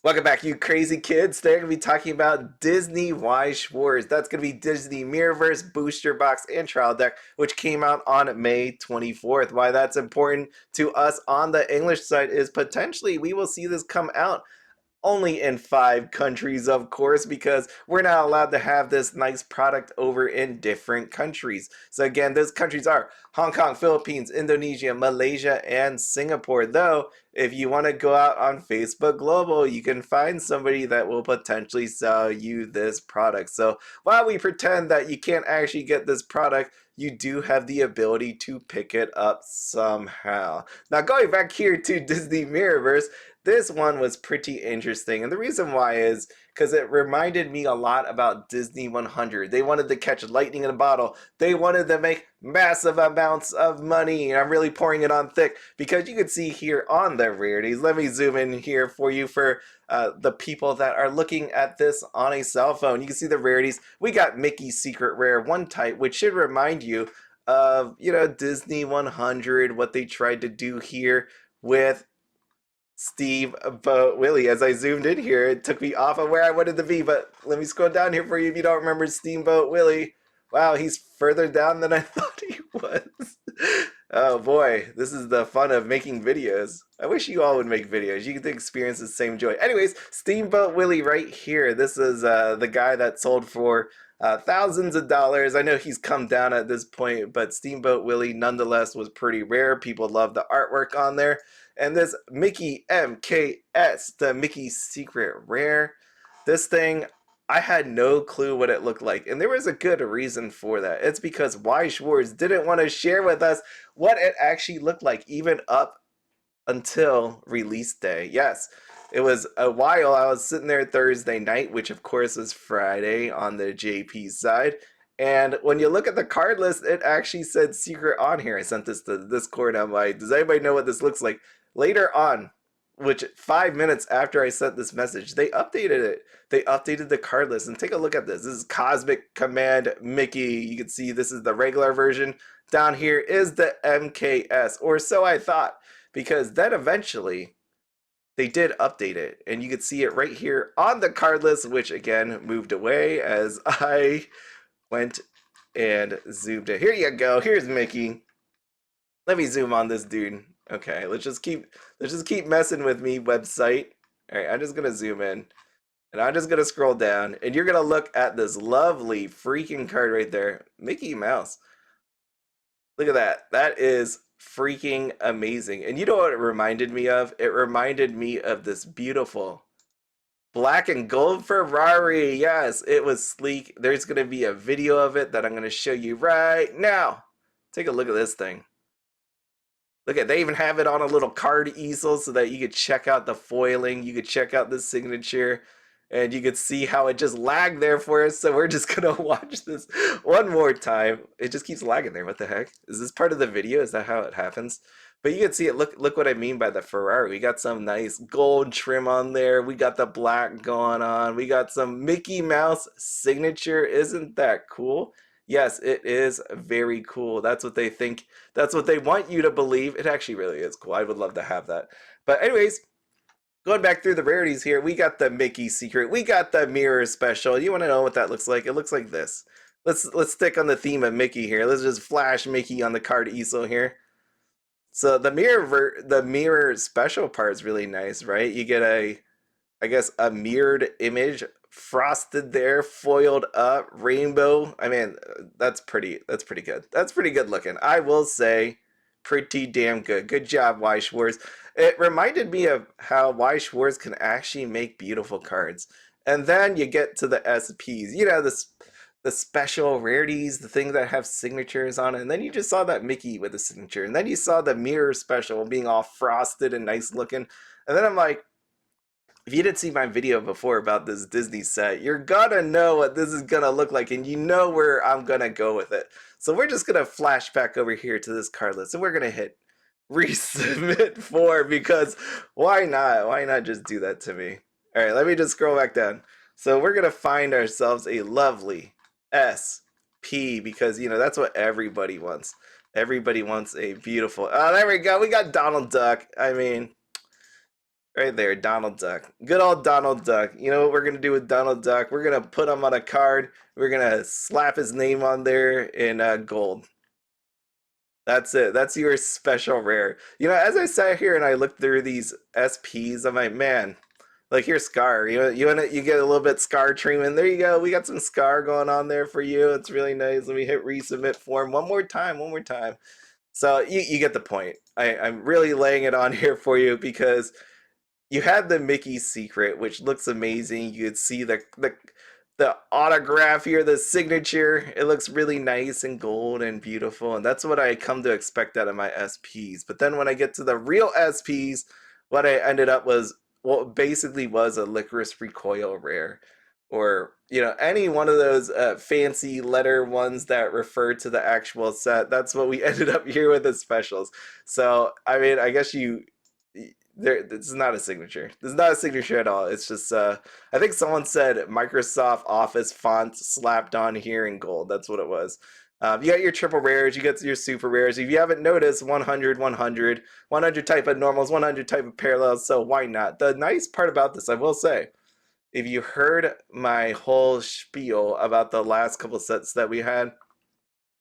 Welcome back, you crazy kids. Today we're going to be talking about Disney Weiss Schwarz. That's going to be Disney Mirrorverse Booster Box and Trial Deck, which came out on May 24th. Why that's important to us on the English side is potentially we will see this come out only in 5 countries, of course, because we're not allowed to have this nice product over in different countries. So again, those countries are Hong Kong, Philippines, Indonesia, Malaysia, and Singapore. Though, if you want to go out on Facebook Global, you can find somebody that will potentially sell you this product. So while we pretend that you can't actually get this product, you do have the ability to pick it up somehow. Now, going back here to Disney Mirrorverse, this one was pretty interesting. And the reason why is because it reminded me a lot about Disney 100. They wanted to catch lightning in a bottle. They wanted to make massive amounts of money. And I'm really pouring it on thick because you can see here on the rarities. Let me zoom in here for you for the people that are looking at this on a cell phone. You can see the rarities. We got Mickey's Secret Rare 1 type, which should remind you of, Disney 100, what they tried to do here with Steamboat Willy. As I zoomed in here, it took me off of where I wanted to be, but let me scroll down here for you if you don't remember Steamboat Willy. Wow, he's further down than I thought he was. Oh boy, this is the fun of making videos. I wish you all would make videos. You could experience the same joy. Anyways, Steamboat Willy right here. This is the guy that sold for thousands of dollars. I know he's come down at this point, but Steamboat Willy nonetheless was pretty rare. People love the artwork on there. And this Mickey MKS, the Mickey Secret Rare. This thing, I had no clue what it looked like. And there was a good reason for that. It's because Weiss Schwarz didn't want to share with us what it actually looked like, even up until release day. Yes, it was a while. I was sitting there Thursday night, which of course is Friday on the JP side. And when you look at the card list, it actually said secret on here. I sent this to Discord. I'm like, does anybody know what this looks like? Later on, which 5 minutes after I sent this message, they updated it. They updated the card list. And take a look at this. This is Cosmic Command Mickey. You can see this is the regular version. Down here is the MKS, or so I thought, because then eventually they did update it. And you can see it right here on the card list, which again moved away as I went and zoomed in. Here you go. Here's Mickey. Let me zoom on this dude. Okay, let's just keep messing with me, website. All right, I'm just gonna zoom in, and I'm just gonna scroll down, and you're gonna look at this lovely freaking card right there, Mickey Mouse. Look at that. That is freaking amazing. And you know what it reminded me of? It reminded me of this beautiful black and gold Ferrari. Yes, it was sleek. There's gonna be a video of it that I'm gonna show you right now. Take a look at this thing. Look at, they even have it on a little card easel so that you could check out the foiling, you could check out the signature, and you could see how it just lagged there for us. So we're just gonna watch this one more time. It just keeps lagging there. What the heck? Is this part of the video? Is that how it happens? But you can see it. Look what I mean by the Ferrari. We got some nice gold trim on there. We got the black going on. We got some Mickey Mouse signature. Isn't that cool? Yes, it is very cool. That's what they think. That's what they want you to believe. It actually really is cool. I would love to have that. But anyways, going back through the rarities here, we got the Mickey Secret. We got the Mirror Special. You want to know what that looks like? It looks like this. Let's stick on the theme of Mickey here. Let's just flash Mickey on the card easel here. So the mirror special part is really nice, right? You get I guess a mirrored image frosted there, foiled up, rainbow. I mean, that's pretty good. That's pretty good looking. I will say pretty damn good. Good job, Weiss Schwarz. It reminded me of how Weiss Schwarz can actually make beautiful cards. And then you get to the SPs. The special rarities, the things that have signatures on it. And then you just saw that Mickey with a signature. And then you saw the mirror special being all frosted and nice looking. And then I'm like, if you didn't see my video before about this Disney set, you're gonna know what this is gonna look like, and you know where I'm gonna go with it. So we're just gonna flash back over here to this card list, and we're gonna hit resubmit for, because why not? Why not just do that to me? All right, let me just scroll back down. So we're gonna find ourselves a lovely SP, because that's what everybody wants. Everybody wants a beautiful. Oh, there we go. We got Donald Duck. I mean, Right there, Donald Duck. Good old Donald Duck. You know what we're gonna do with Donald Duck? We're gonna put him on a card. We're gonna slap his name on there in gold. That's it. That's your special rare. You know, as I sat here and I looked through these SPs, I'm like, man, like here's Scar. You get a little bit Scar treatment. There you go. We got some Scar going on there for you. It's really nice. Let me hit resubmit form one more time. One more time. So you get the point. I'm really laying it on here for you because you had the Mickey secret, which looks amazing. You could see the autograph here, the signature. It looks really nice and gold and beautiful, and that's what I come to expect out of my SPs. But then when I get to the real SPs, what I ended up was what basically was a licorice recoil rare, or any one of those fancy letter ones that refer to the actual set. That's what we ended up here with the specials. So I mean, I guess you there this is not a signature. This is not a signature at all. It's just I think someone said Microsoft Office font slapped on here in gold. That's what it was. You got your triple rares, you get your super rares. If you haven't noticed, 100, 100, 100 type of normals, 100 type of parallels, so why not? The nice part about this, I will say, if you heard my whole spiel about the last couple sets that we had,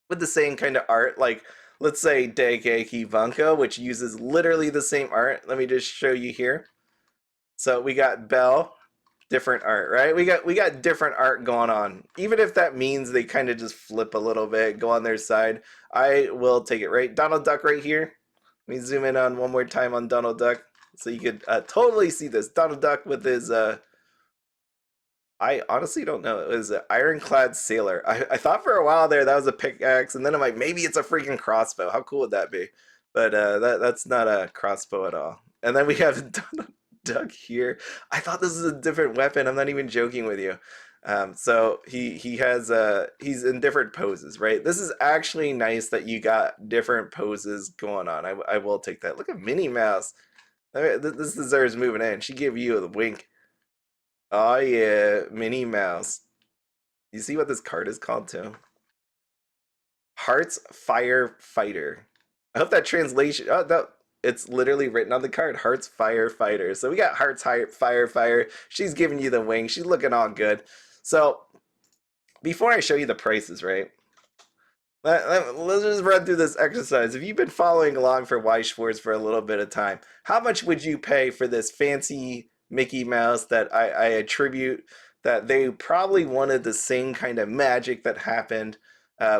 with the same kind of art, like let's say Dengeki Bunko, which uses literally the same art. Let me just show you here. So we got Belle, different art, right? We got different art going on. Even if that means they kind of just flip a little bit, go on their side, I will take it, right? Donald Duck right here. Let me zoom in on one more time on Donald Duck so you could totally see this. Donald Duck with his I honestly don't know. It was an ironclad sailor. I thought for a while there that was a pickaxe, and then I'm like, maybe it's a freaking crossbow. How cool would that be? But that's not a crossbow at all. And then we have Donald Duck here. I thought this was a different weapon. I'm not even joking with you. So he has he's in different poses, right? This is actually nice that you got different poses going on. I will take that. Look at Minnie Mouse. This deserves moving in. She gave you the wink. Oh yeah, Minnie Mouse. You see what this card is called too? Hearts Firefighter. I hope that translation. Oh, no, it's literally written on the card. Hearts Firefighter. So we got Hearts Firefighter. She's giving you the wing. She's looking all good. So before I show you the prices, right? Let's just run through this exercise. If you've been following along for Weiss Schwarz for a little bit of time, how much would you pay for this fancy Mickey Mouse that I attribute that they probably wanted the same kind of magic that happened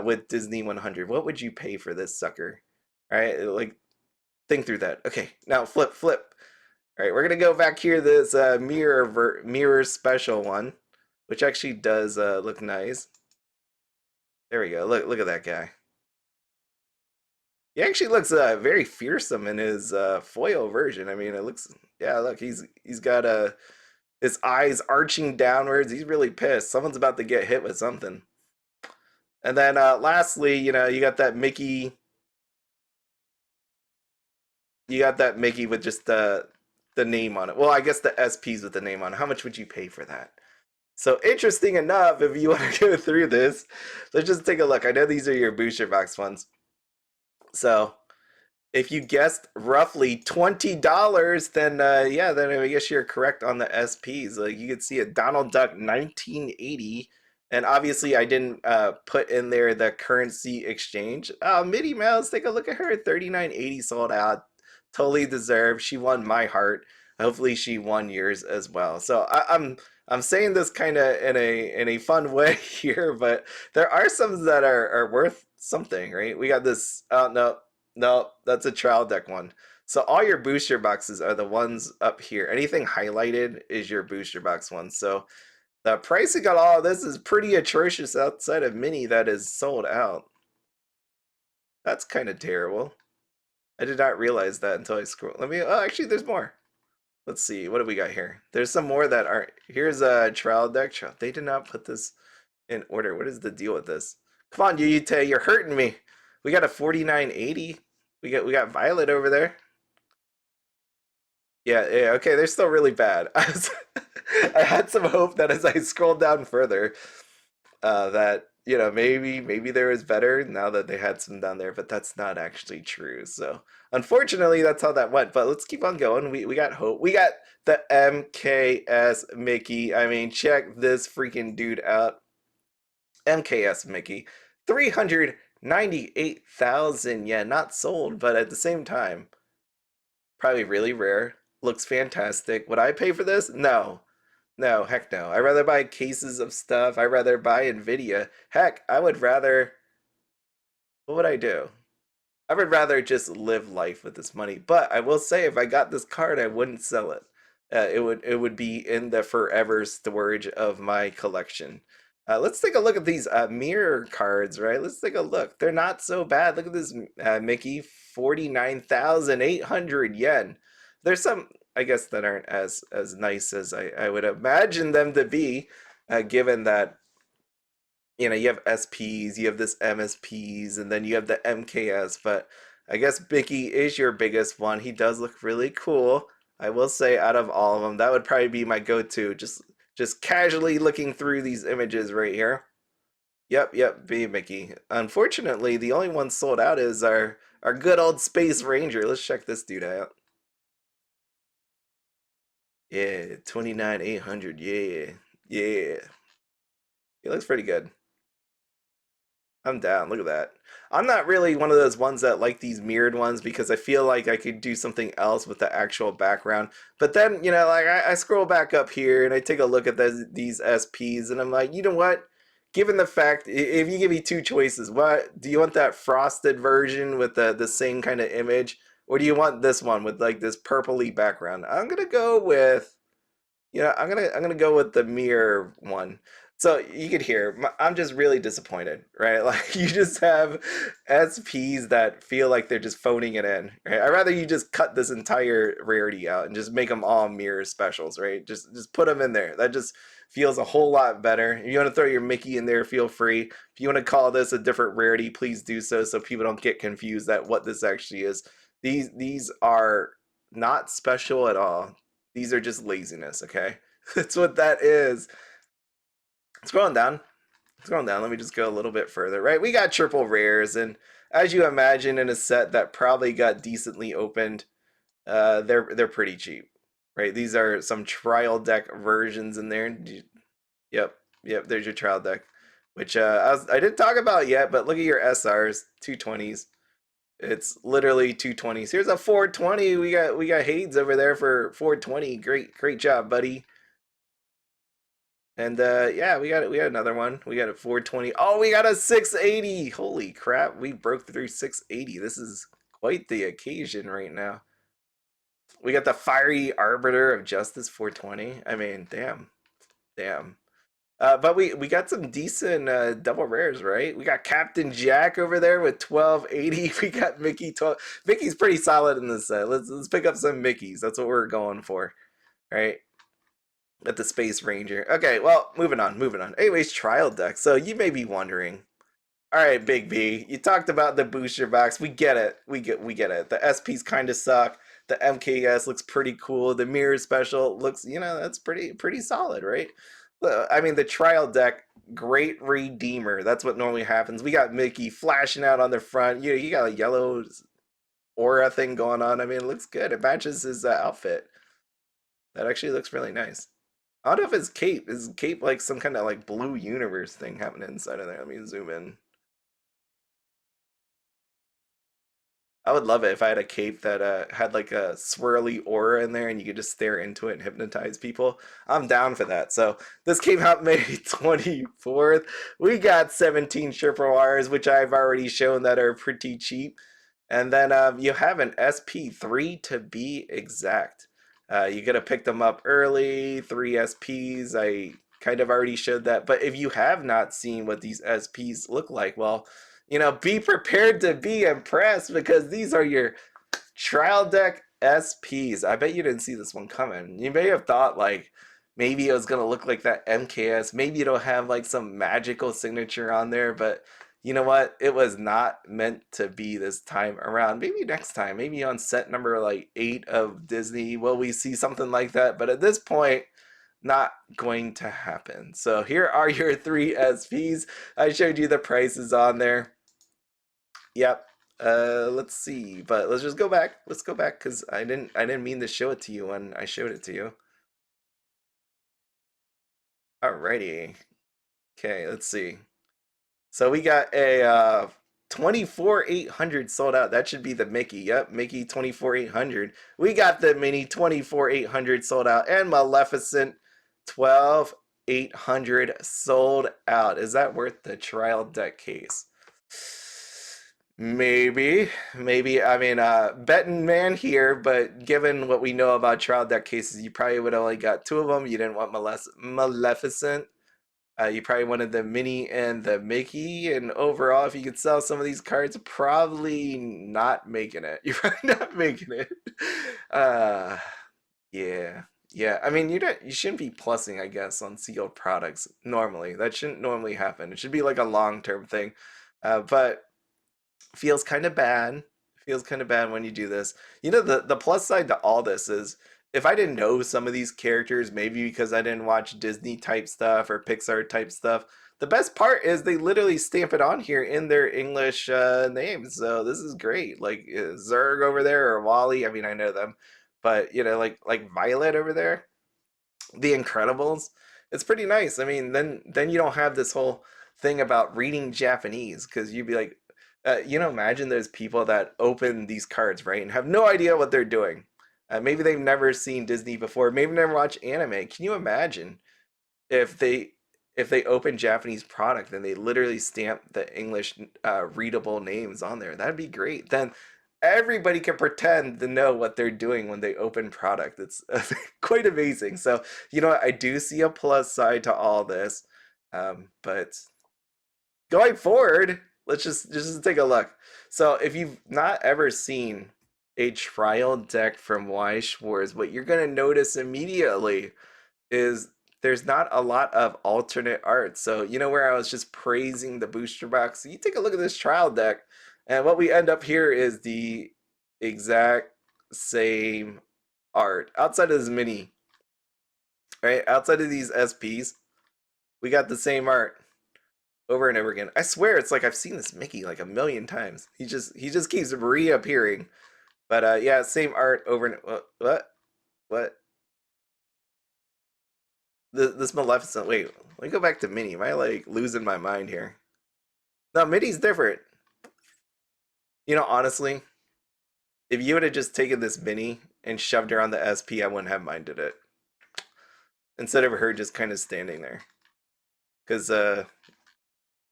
with Disney 100? What would you pay for this sucker? All right, like think through that. Okay, now flip, flip. All right, we're gonna go back here. This mirror special one, which actually does look nice. There we go. Look at that guy. He actually looks very fearsome in his foil version. I mean, it looks, yeah. Look, he's got his eyes arching downwards. He's really pissed. Someone's about to get hit with something. And then lastly, you got that Mickey. You got that Mickey with just the name on it. Well, I guess the SPs with the name on it. How much would you pay for that? So interesting enough, if you want to go through this, let's just take a look. I know these are your booster box ones. So if you guessed roughly $20, then yeah, then I guess you're correct on the SPs. Like you could see a Donald Duck 1980, and obviously I didn't put in there the currency exchange. Minnie Mouse, take a look at her, 39.80 sold out, totally deserved. She won my heart. Hopefully she won yours as well. So I'm saying this kind of in a fun way here, but there are some that are worth something, right? We got this. Oh no, no, that's a trial deck one. So all your booster boxes are the ones up here. Anything highlighted is your booster box one. So the pricing on all of this is pretty atrocious outside of Minnie that is sold out. That's kind of terrible. I did not realize that until I scroll. Let me. Oh, actually, there's more. Let's see. What do we got here? There's some more that aren't. Here's a trial deck. They did not put this in order. What is the deal with this? Come on, Yuyute, you're hurting me. We got a 49.80. We got Violet over there. Yeah, yeah, okay, they're still really bad. I had some hope that as I scrolled down further, that maybe there was better now that they had some down there, but that's not actually true. So Unfortunately, that's how that went. But let's keep on going. We got hope. We got the MKS Mickey. I mean, check this freaking dude out. MKS Mickey, 398,000 yen. Not sold, but at the same time, probably really rare. Looks fantastic. Would I pay for this? No. No, heck no. I'd rather buy cases of stuff. I'd rather buy Nvidia. Heck, I would rather. What would I do? I would rather just live life with this money. But I will say, if I got this card, I wouldn't sell it. It would be in the forever storage of my collection. Let's take a look at these mirror cards, right? Let's take a look. They're not so bad. Look at this Mickey, 49,800 yen. There's some, I guess, that aren't as nice as I would imagine them to be, given that you have SPs, you have this MSPs, and then you have the MKS. But I guess Mickey is your biggest one. He does look really cool. I will say, out of all of them, that would probably be my go-to. Just casually looking through these images right here. Yep, be Mickey. Unfortunately, the only one sold out is our good old Space Ranger. Let's check this dude out. Yeah, 29,800. Yeah. He looks pretty good. I'm down. Look at that. I'm not really one of those ones that like these mirrored ones because I feel like I could do something else with the actual background. But then, like I scroll back up here and I take a look at these SPs and I'm like, you know what? Given the fact, if you give me two choices, what do you want, that frosted version with the same kind of image, or do you want this one with like this purpley background? I'm gonna go with I'm gonna go with the mirror one. So you could hear I'm just really disappointed, right? Like you just have SPs that feel like they're just phoning it in. Right? I'd rather you just cut this entire rarity out and just make them all mirror specials, right? Just put them in there. That just feels a whole lot better. If you want to throw your Mickey in there, feel free. If you want to call this a different rarity, please do so people don't get confused at what this actually is. These are not special at all. These are just laziness, okay? That's what that is. Scrolling down. Scrolling down, let me just go a little bit further, right? We got triple rares, and as you imagine in a set that probably got decently opened, they're pretty cheap. Right? These are some trial deck versions in there. Yep, yep, there's your trial deck. Which I didn't talk about yet, but look at your SRs, 220s. It's literally 220s. Here's a 420. We got Hades over there for 420. Great job, buddy. And yeah, we got another one. We got a 420. Oh, we got a 680. Holy crap, we broke through 680. This is quite the occasion right now. We got the Fiery Arbiter of Justice 420. I mean, damn. But we got some decent double rares, right? We got Captain Jack over there with 1280. We got Mickey 12. Mickey's pretty solid in this set. Let's pick up some Mickeys. That's what we're going for, right? At the Space Ranger. Okay, well, moving on. Anyways, trial deck. So you may be wondering, all right, Big B, you talked about the booster box. We get it. We get it. The SPs kind of suck. The MKS looks pretty cool. The mirror special looks, that's pretty solid, right? I mean, the trial deck, great redeemer. That's what normally happens. We got Mickey flashing out on the front. You got a yellow aura thing going on. I mean, it looks good. It matches his outfit. That actually looks really nice. I don't know if his cape like some kind of like blue universe thing happening inside of there. Let me zoom in. I would love it if I had a cape that had like a swirly aura in there and you could just stare into it and hypnotize people. I'm down for that. So this came out May 24th. We got 17 triple R's, which I've already shown that are pretty cheap. And then you have an SP3 to be exact. You gotta pick them up early, 3 SPs. I kind of already showed that. But if you have not seen what these SPs look like, well, be prepared to be impressed because these are your trial deck SPs. I bet you didn't see this one coming. You may have thought like maybe it was gonna look like that MKS. Maybe it'll have like some magical signature on there, but you know what? It was not meant to be this time around. Maybe next time, maybe on set number like 8 of Disney, will we see something like that? But at this point, not going to happen. So here are your 3 SPs. I showed you the prices on there. Yep. Let's see. But let's just go back. Let's go back because I didn't mean to show it to you when I showed it to you. Alrighty. Okay, let's see. So we got a 24,800 sold out. That should be the Mickey. Yep, Mickey 24,800. We got the Minnie 24,800 sold out, and Maleficent 12,800 sold out. Is that worth the trial deck case? Maybe, maybe. I mean, betting man here, but given what we know about trial deck cases, you probably would only got two of them. You didn't want Maleficent. You probably wanted the Minnie and the Mickey, and overall, if you could sell some of these cards, probably not making it. You're probably not making it. Uh, yeah, yeah. I mean, you shouldn't be plussing, I guess, on sealed products normally. That shouldn't normally happen. It should be like a long-term thing. But feels kind of bad. Feels kind of bad when you do this. You know, the plus side to all this is if I didn't know some of these characters, maybe because I didn't watch Disney type stuff or Pixar type stuff, the best part is they literally stamp it on here in their English names. So this is great. Like Zurg over there or Wally. I mean, I know them, but you know, like Violet over there, the Incredibles. It's pretty nice. I mean, then you don't have this whole thing about reading Japanese because you'd be like, imagine there's people that open these cards, right, and have no idea what they're doing. Maybe they've never seen Disney before. Maybe never watched anime. Can you imagine if they open Japanese product and they literally stamp the English readable names on there? That'd be great. Then everybody can pretend to know what they're doing when they open product. It's quite amazing. So you know what? I do see a plus side to all this, but going forward, let's just take a look. So if you've not ever seen a trial deck from Weiss Schwarz, what you're gonna notice immediately is there's not a lot of alternate art. So you know where I was just praising the booster box. So you take a look at this trial deck, and what we end up here is the exact same art outside of this mini, right? Outside of these SPs, we got the same art over and over again. I swear it's like I've seen this Mickey like a million times. He just keeps reappearing. But yeah, same art over and what? This Maleficent. Wait, let me go back to Minnie. Am I like losing my mind here? No, Minnie's different. You know, honestly, if you would have just taken this Minnie and shoved her on the SP, I wouldn't have minded it. Instead of her just kind of standing there. Because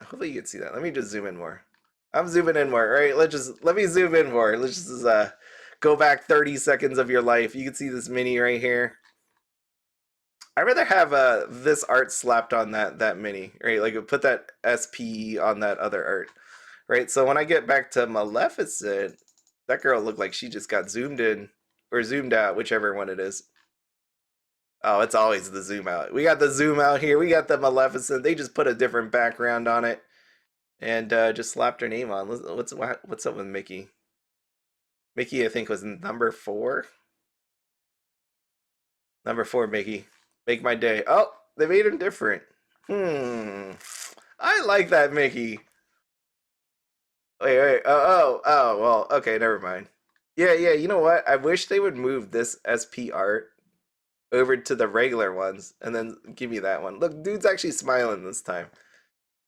hopefully you can see that. Let me just zoom in more. I'm zooming in more. All right, let me zoom in more. Let's just go back 30 seconds of your life. You can see this Minnie right here. I'd rather have this art slapped on that Minnie, right? Like put that SP on that other art, right? So when I get back to Maleficent, that girl looked like she just got zoomed in or zoomed out, whichever one it is. Oh, it's always the zoom out. We got the zoom out here. We got the Maleficent. They just put a different background on it and just slapped her name on. What's up with Mickey? Mickey, I think, was number four. Number four, Mickey. Make my day. Oh, they made him different. I like that Mickey. Wait. Well, okay, never mind. Yeah, you know what? I wish they would move this SP art over to the regular ones and then give me that one. Look, dude's actually smiling this time.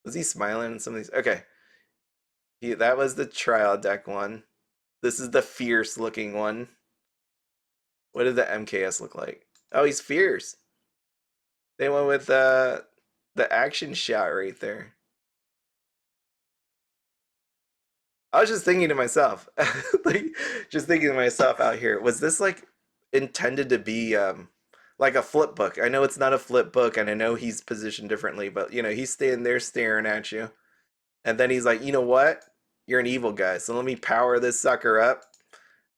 Was he smiling in some of these? Okay. That was the trial deck one. This is the fierce looking one. What did the MKS look like? Oh, he's fierce. They went with the action shot right there. I was just thinking to myself, like just thinking to myself out here, was this like intended to be like a flip book? I know it's not a flip book and I know he's positioned differently, but you know, he's standing there staring at you. And then he's like, "You know what? You're an evil guy. So let me power this sucker up.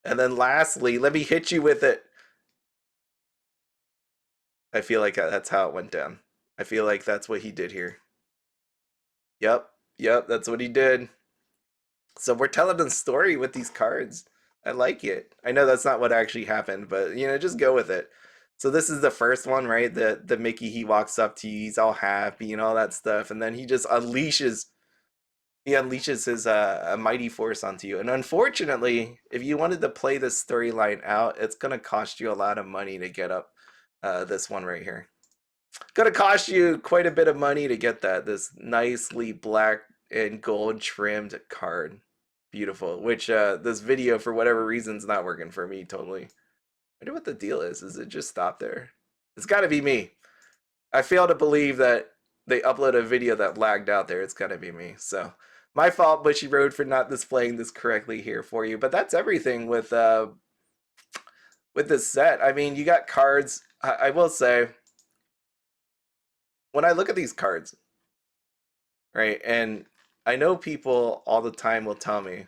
And then lastly, let me hit you with it." I feel like that's how it went down. I feel like that's what he did here. Yep, that's what he did. So we're telling the story with these cards. I like it. I know that's not what actually happened, but you know, just go with it. So this is the first one, right? The Mickey, he walks up to you, he's all happy and all that stuff, and then he just unleashes he unleashes his a mighty force onto you. And unfortunately, if you wanted to play this storyline out, it's gonna cost you a lot of money to get up this one right here. Gonna cost you quite a bit of money to get that. This nicely black and gold trimmed card. Beautiful. Which this video for whatever reason is not working for me totally. I wonder what the deal is. Is it just stop there? It's gotta be me. I fail to believe that they upload a video that lagged out there. It's gotta be me. So my fault, Bushiroad, for not displaying this correctly here for you. But that's everything with this set. I mean, you got cards. I will say, when I look at these cards, right, and I know people all the time will tell me,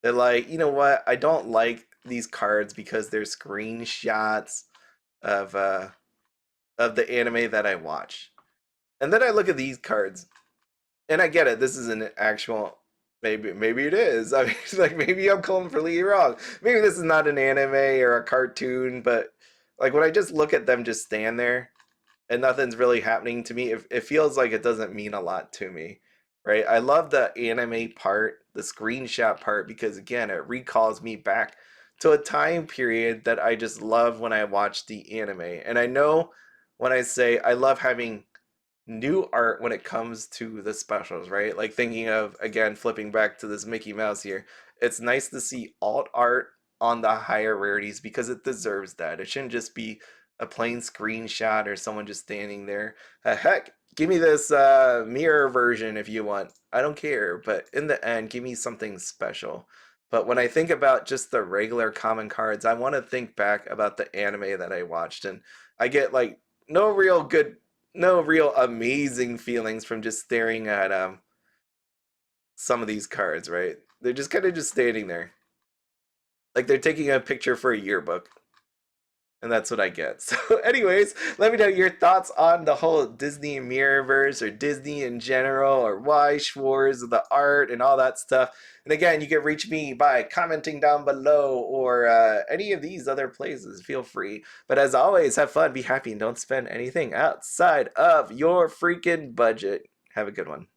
they're like, you know what? I don't like these cards because they're screenshots of uh of the anime that I watch. And then I look at these cards, and I get it. This is an actual. Maybe it is. I mean, like maybe I'm completely wrong. Maybe this is not an anime or a cartoon, but like when I just look at them just stand there and nothing's really happening to me, it feels like it doesn't mean a lot to me, right? I love the anime part, the screenshot part, because again, it recalls me back to a time period that I just love when I watch the anime. And I know when I say I love having new art when it comes to the specials, right? Like thinking of, again, flipping back to this Mickey Mouse here, it's nice to see alt art on the higher rarities because it deserves that. It shouldn't just be a plain screenshot or someone just standing there. Heck, give me this mirror version if you want. I don't care, but in the end, give me something special. But when I think about just the regular common cards, I want to think back about the anime that I watched, and I get like no real good, no real amazing feelings from just staring at some of these cards, right? They're just kind of just standing there. Like they're taking a picture for a yearbook. And that's what I get. So, anyways, let me know your thoughts on the whole Disney Mirrorverse or Disney in general or Weiss Schwarz, the art and all that stuff. And again, you can reach me by commenting down below or any of these other places. Feel free. But as always, have fun, be happy, and don't spend anything outside of your freaking budget. Have a good one.